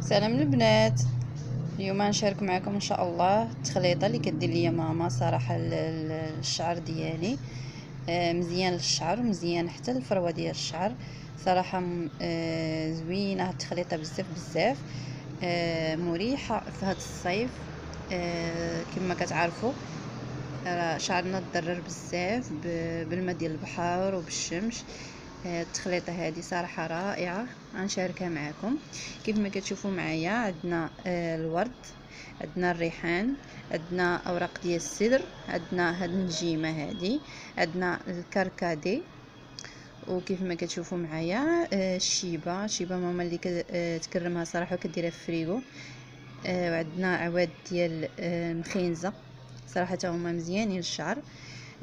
سلام البنات. اليوم نشارك معكم ان شاء الله التخليطه اللي كدير ليا ماما. صراحه الشعر ديالي مزيان للشعر، مزيان حتى الفروه ديال الشعر. صراحه زوينه هاد التخليطه بزاف بزاف، مريحه في هاد الصيف. كما كتعرفوا راه شعرنا تضرر بزاف بالماء ديال البحر وبالشمس. التخليطه هذه صراحه رائعه، غنشاركها معكم. كيف ما كتشوفوا معايا عندنا الورد، عندنا الريحان، عندنا اوراق ديال السدر، عندنا هاد النجيمه هذه، عندنا الكركدي، وكيف ما كتشوفوا معايا الشيبه ماما اللي كتكرمها صراحه وكديرها في الفريغو. وعندنا عواد ديال المخينزه، صراحه هما مزيانين للشعر.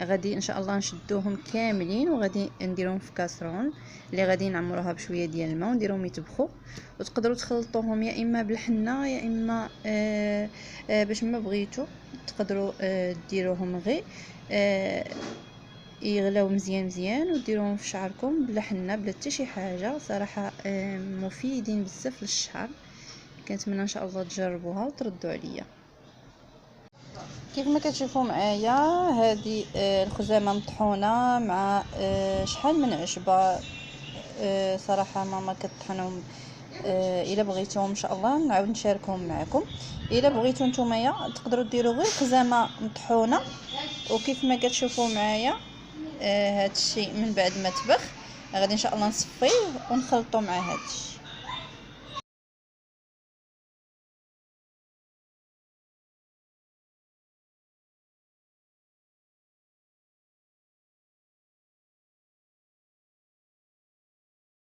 غادي ان شاء الله نشدوهم كاملين وغادي نديرهم في كاسرون اللي غادي نعمروها بشويه ديال الماء ونديرهم يطبخوا. وتقدروا تخلطوهم يا اما بالحنه يا اما باش ما بغيتو تقدروا ديروهم غير يغلاو مزيان مزيان وديروهم في شعركم بلا حنه بلا حتى شي حاجه. صراحه مفيدين بزاف للشعر. كنتمنى ان شاء الله تجربوها وتردوا عليا. كيف ما كتشوفوا معايا هذه الخزامه مطحونه مع شحال من عشبه. صراحه ماما كطحنهم. الا بغيتوهم ان شاء الله نعاود نشاركهم معكم. الا بغيتوا نتوما تقدروا ديروا غير خزامه مطحونه. وكيف ما كتشوفوا معايا هذا الشيء من بعد ما طبخ غادي ان شاء الله نصفيه ونخلطه مع هذا الشيء.